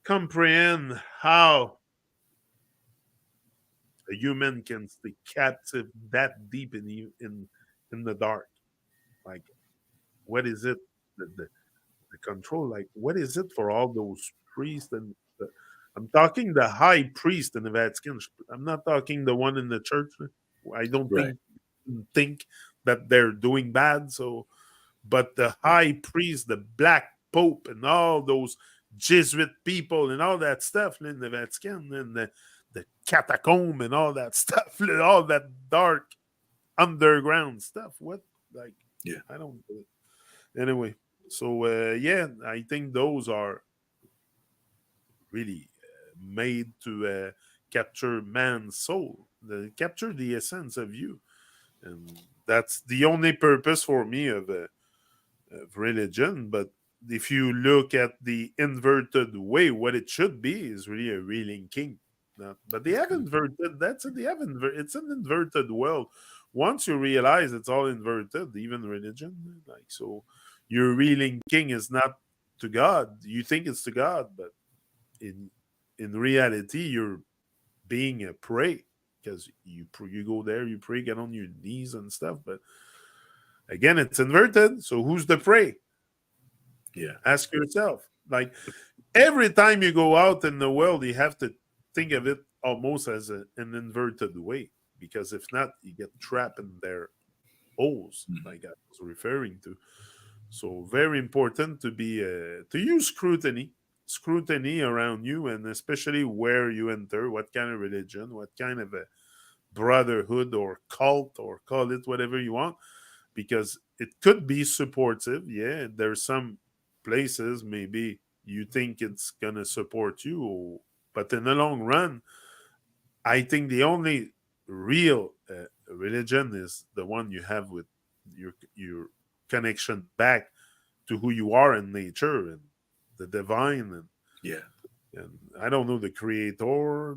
comprehend how a human can stay captive that deep in the dark. Like, what is it? The control. Like, what is it for all those priests and I'm talking the high priest in the Vatican. I'm not talking the one in the church. I don't Right. think that they're doing bad. So, but the high priest, the black pope, and all those Jesuit people and all that stuff in the Vatican and the catacomb and all that stuff, all that dark underground stuff. What, like, Yeah. I don't. Anyway, so yeah, I think those are really made to capture man's soul, capture the essence of you, and that's the only purpose for me of religion. But if you look at the inverted way, what it should be is really a reeling king. But they have inverted. That's it. They have it's an inverted world. Once you realize it's all inverted, even religion, like so, your reeling king is not to God. You think it's to God, but in reality, you're being a prey because you go there, you pray, get on your knees and stuff. But again, it's inverted. So who's the prey? Yeah. Ask yourself. Like every time you go out in the world, you have to think of it almost as an inverted way, because if not, you get trapped in their holes, like I was referring to. So very important to be to use scrutiny around you, and especially where you enter, what kind of religion, what kind of a brotherhood or cult, or call it whatever you want, because it could be supportive. Yeah, there's some places maybe you think it's gonna support you, but in the long run, I think the only real religion is the one you have with your connection back to who you are in nature and the divine, Yeah. and I don't know, the creator.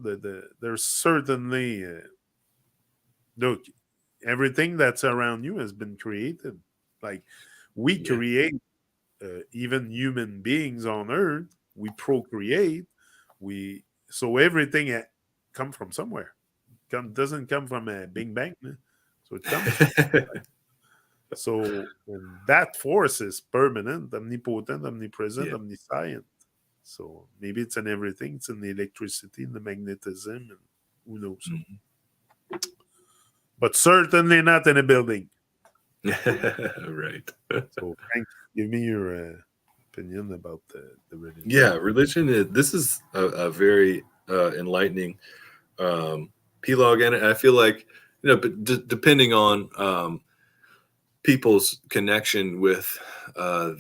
There's certainly look, everything that's around you has been created. Like we Yeah. create even human beings on Earth. We procreate. We so everything come from somewhere. Doesn't come from a Big Bang. So it comes from. So and that force is permanent, omnipotent, omnipresent, Yeah. omniscient. So maybe it's in everything. It's in the electricity, in the magnetism, and who knows. So. Mhm. But certainly not in a building. Right. So Frank, give me your opinion about the religion. Yeah, religion is this is a very enlightening epilogue, and I feel like but depending on people's connection with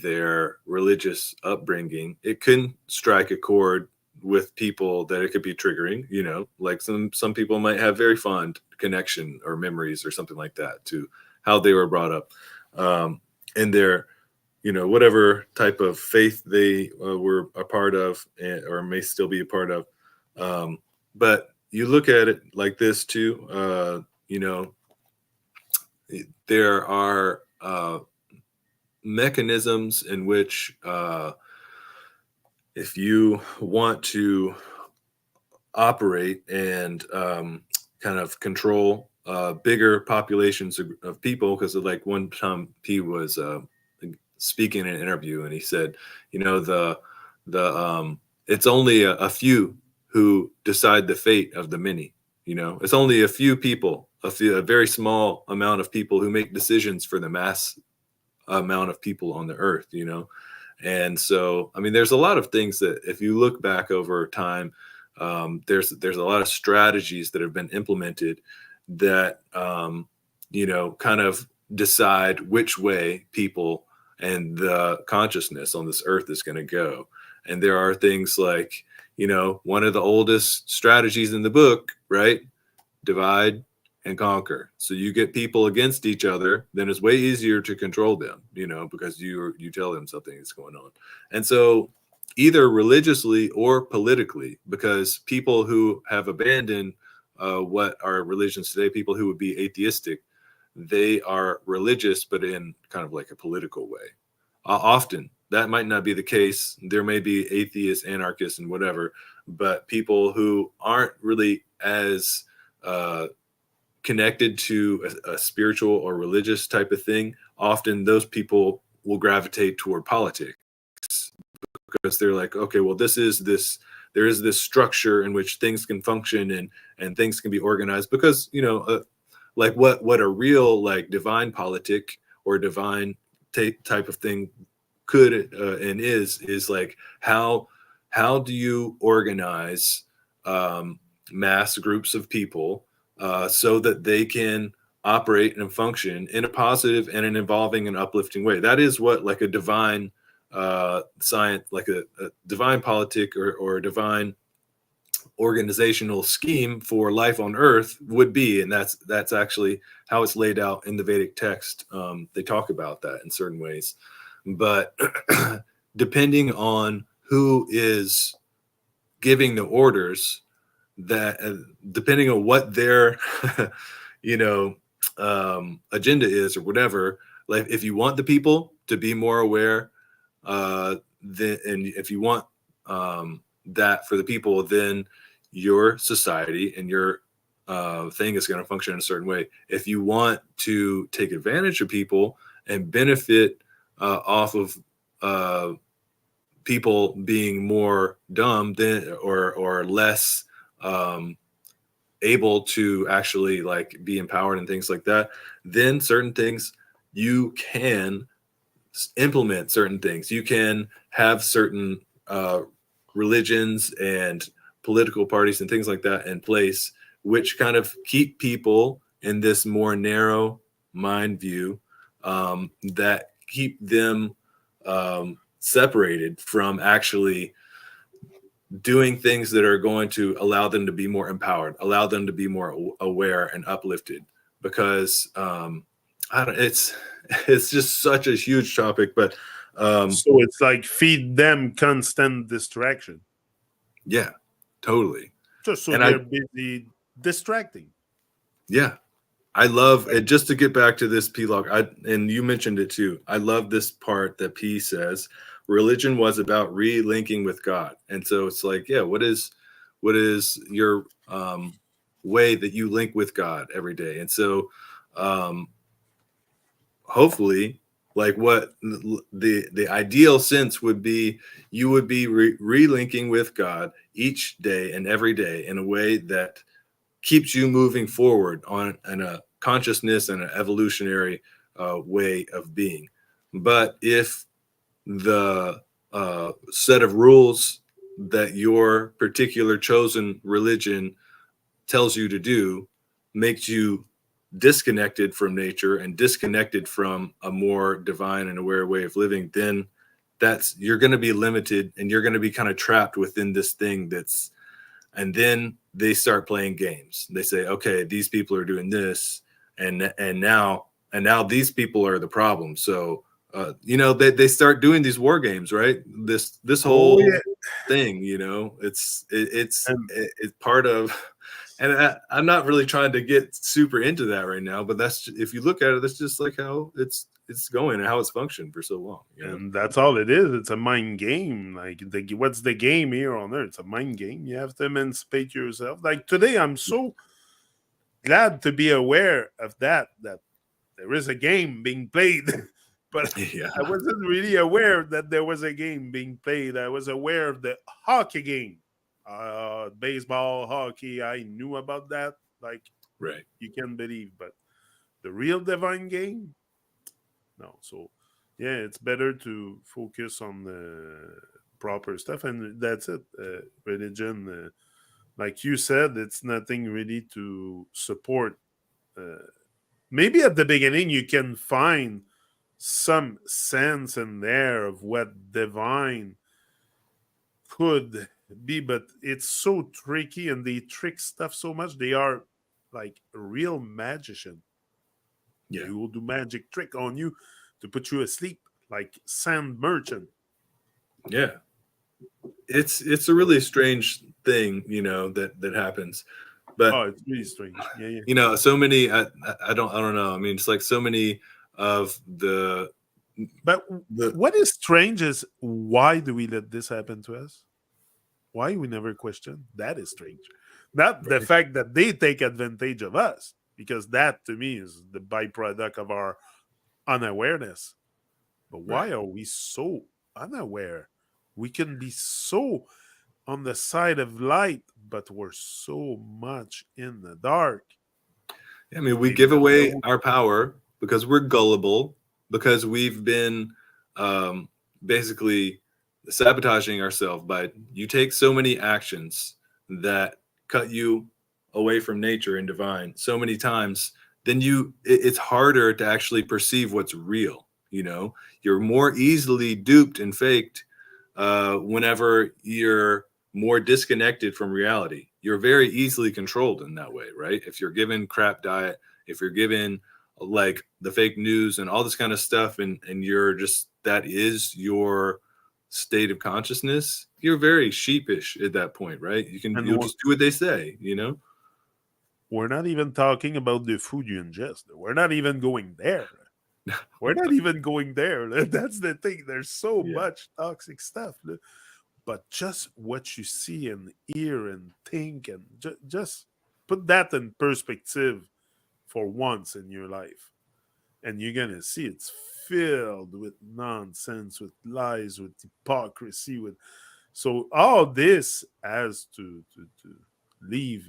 their religious upbringing, it can strike a chord with people that it could be triggering. Like some people might have very fond connection or memories or something like that to how they were brought up, and their whatever type of faith they were a part of, or may still be a part of. But you look at it like this too. There are mechanisms in which, if you want to operate and kind of control bigger populations of people, because like one time he was speaking in an interview and he said, the it's only a few who decide the fate of the many. It's only a few people, a very small amount of people who make decisions for the mass amount of people on the earth. And so, I mean, there's a lot of things that if you look back over time, there's a lot of strategies that have been implemented that kind of decide which way people and the consciousness on this earth is going to go. And there are things like, one of the oldest strategies in the book, right? Divide and conquer. So you get people against each other, then it's way easier to control them, because you tell them something is going on. And so either religiously or politically, because people who have abandoned what are religions today, people who would be atheistic, they are religious, but in kind of like a political way. Often that might not be the case. There may be atheists, anarchists, and whatever, but people who aren't really as connected to a spiritual or religious type of thing, often those people will gravitate toward politics, because they're like, okay, well, there is this structure in which things can function, and things can be organized, because like what a real like divine politic or divine type of thing could and is like, how do you organize mass groups of people so that they can operate and function in a positive and an evolving and uplifting way. That is what like a divine science, like a divine politic or a divine organizational scheme for life on earth would be. And that's actually how it's laid out in the Vedic text. They talk about that in certain ways, but depending on who is giving the orders, that depending on what their agenda is or whatever, like if you want the people to be more aware, then, and if you want that for the people, then your society and your thing is going to function in a certain way. If you want to take advantage of people and benefit off of people being more dumb than or less able to actually like be empowered and things like that, then certain things you can implement. Certain things you can have certain religions and political parties and things like that in place, which kind of keep people in this more narrow mind view, that keep them separated from actually doing things that are going to allow them to be more empowered, allow them to be more aware and uplifted. Because it's just such a huge topic, but so it's like feed them constant distraction. Yeah, totally. Just so And they're busy distracting. Yeah, I love it. Just to get back to this P log, and you mentioned it too. I love this part that P says, religion was about re-linking with God. And so it's like, yeah, what is your way that you link with God every day? And so hopefully, like what the ideal sense would be, you would be re-linking with God each day and every day in a way that keeps you moving forward in a consciousness and an evolutionary way of being. But if the set of rules that your particular chosen religion tells you to do makes you disconnected from nature and disconnected from a more divine and aware way of living, then you're going to be limited, and you're going to be kind of trapped within this thing and then they start playing games. They say, okay, these people are doing this, and now these people are the problem. So they start doing these war games, right? This whole thing, it's part of. And I'm not really trying to get super into that right now, but if you look at it, that's just like how it's going and how it's functioned for so long. And that's all it is. It's a mind game. Like, what's the game here on Earth? It's a mind game. You have to emancipate yourself. Like today, I'm so glad to be aware of that there is a game being played. But Yeah. I wasn't really aware that there was a game being played. I was aware of the hockey game. Baseball, hockey, I knew about that. Like, Right. you can't believe. But the real divine game? No. So, yeah, it's better to focus on the proper stuff. And that's it. Religion, like you said, it's nothing really to support. Maybe at the beginning you can find some sense in there of what divine could be, but it's so tricky and they trick stuff so much. They are like a real magician. Yeah. They will do magic trick on you to put you asleep, like sand merchant. Yeah. it's a really strange thing, that happens. But Oh, it's really strange. Yeah. so many. I don't know. I mean, it's like so many of the But what is strange is, why do we let this happen to us? Why we never question? That is strange. Not the right, fact that they take advantage of us, because that to me is the byproduct of our unawareness. But why right. are we so unaware? We can be so on the side of light, but we're so much in the dark. I mean, we Maybe give that's the away only. our power because we're gullible, because we've been basically sabotaging ourselves by you take so many actions that cut you away from nature and divine so many times, then it's harder to actually perceive what's real. You're more easily duped and faked whenever you're more disconnected from reality. You're very easily controlled in that way, right? If you're given crap diet, if you're given like the fake news and all this kind of stuff, and you're just, that is your state of consciousness, you're very sheepish at that point, right? And You'll just do what they say. we're not even talking about the food you ingest. We're not even going there. We're not even going there. That's the thing. There's so Yeah, much toxic stuff. But just what you see and hear and think, and just put that in perspective for once in your life. And you're going to see it's filled with nonsense, with lies, with hypocrisy, with. So all this has to leave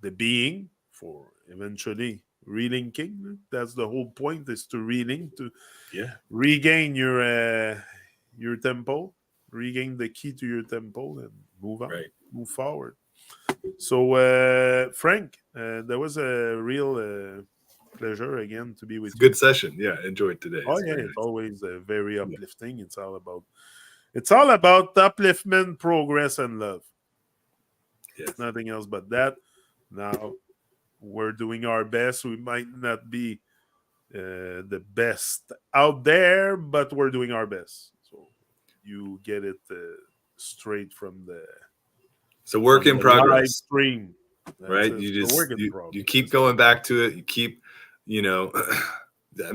the being for eventually relinking. That's the whole point, is to relink, to yeah, regain your temple, regain the key to your temple, and move on, right. move forward. So, Frank, that was a real pleasure again to be It's a with you. good session. Yeah, enjoyed today. Oh It's yeah, very it's nice. always very Yeah. uplifting. It's all about upliftment, progress, and love. Yes. Nothing else but that. Now we're doing our best. We might not be the best out there, but we're doing our best. So you get it straight from the It's a work in live progress. stream. That's Right? it. You The just work in you keep progress. going back to it. You keep, you know,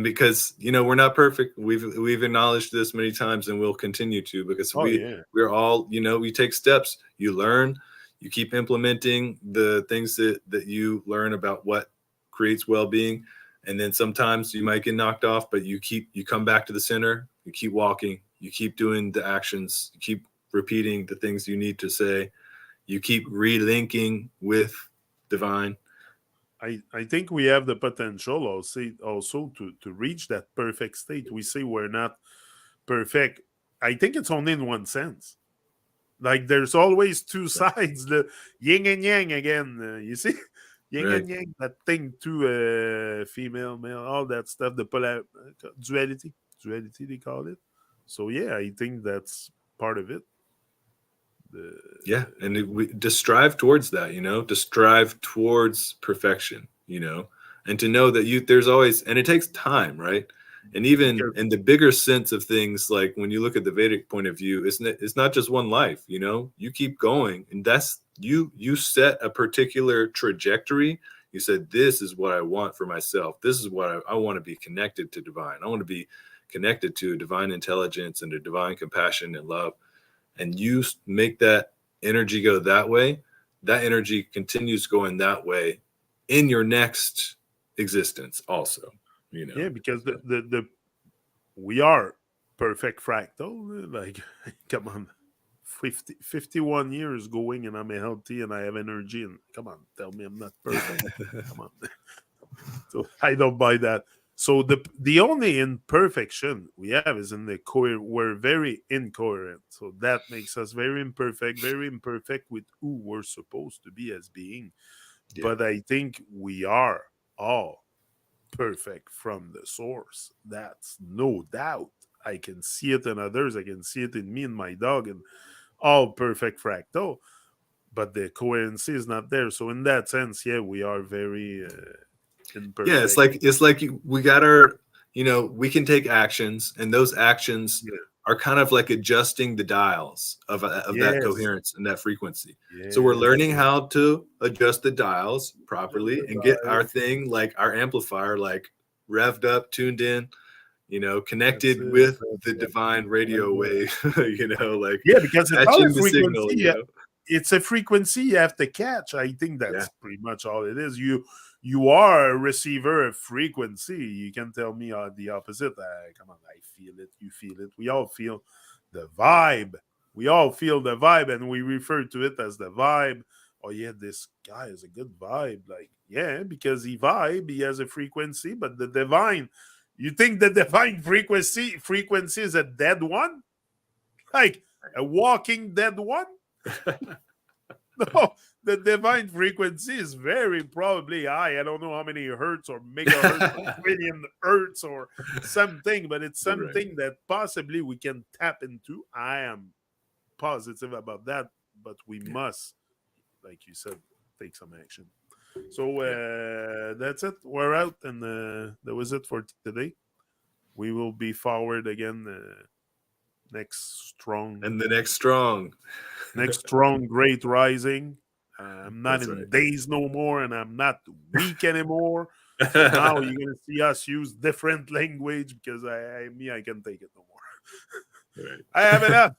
because we're not perfect. We've acknowledged this many times, and we'll continue to, because Oh yeah, we're all, we take steps. You learn, you keep implementing the things that you learn about what creates well-being, and then sometimes you might get knocked off, but you come back to the center. You keep walking. You keep doing the actions. You keep repeating the things you need to say. You keep relinking with divine. I think we have the potential also to reach that perfect state. We say we're not perfect. I think it's only in one sense. Like there's always two Right. sides, the yin and yang again. You see, yin Right. and yang, that thing too, female, male, all that stuff, the duality they call it. So yeah, I think that's part of it. The Yeah. And to strive towards that, to strive towards perfection, and to know that there's always, and it takes time, right? And even because in the bigger sense of things, like when you look at the Vedic point of view, it's not just one life, you keep going, and that's you set a particular trajectory. You said, this is what I want for myself. This is what I want to be connected to divine. I want to be connected to divine intelligence and to divine compassion and love. And you make that energy go that way, that energy continues going that way in your next existence also. yeah, because So, the we are perfect fractal. Like, come on, 51 years going, and I'm healthy and I have energy. And come on, tell me I'm not perfect. Come on. So I don't buy that. So the only imperfection we have is in the we're very incoherent. So that makes us very imperfect with who we're supposed to be as being. yeah, But I think we are all perfect from the source. That's no doubt. I can see it in others. I can see it in me and my dog, and all perfect fractal. But the coherence is not there. So in that sense, yeah, we are very yeah. It's imperfect. like we got our, we can take actions, and those actions Yeah. are kind of like adjusting the dials of that Yes. coherence and that frequency. Yes. So we're learning how to adjust the dials properly and get dials. our thing, like our amplifier, like revved up, tuned in, connected with the divine radio wave, like yeah, because it's all a matching the signal, frequency. It's a frequency you have to catch. I think that's Yeah. pretty much all it is. You are a receiver of frequency. You can tell me the opposite. Come on, I feel it. You feel it. We all feel the vibe. We all feel the vibe, and we refer to it as the vibe. Oh yeah, this guy has a good vibe. Like, yeah, because he has a frequency, but the divine. You think the divine frequency is a dead one? Like a walking dead one? No, the divine frequency is very probably high. I don't know how many hertz or megahertz or trillion hertz or something, but it's something that possibly we can tap into. I am positive about that, but we must, like you said, take some action. So that's it. We're out, and that was it for today. We will be forward again next strong. And the next strong. Next strong, great rising. I'm not That's in right. days no more, and I'm not weak anymore. So now you're gonna see us use different language because I can take it no more. Right. I have enough.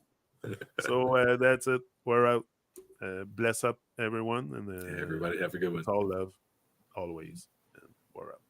So that's it. We're out. Bless up everyone, and Everybody have a good one. all love always. And we're out.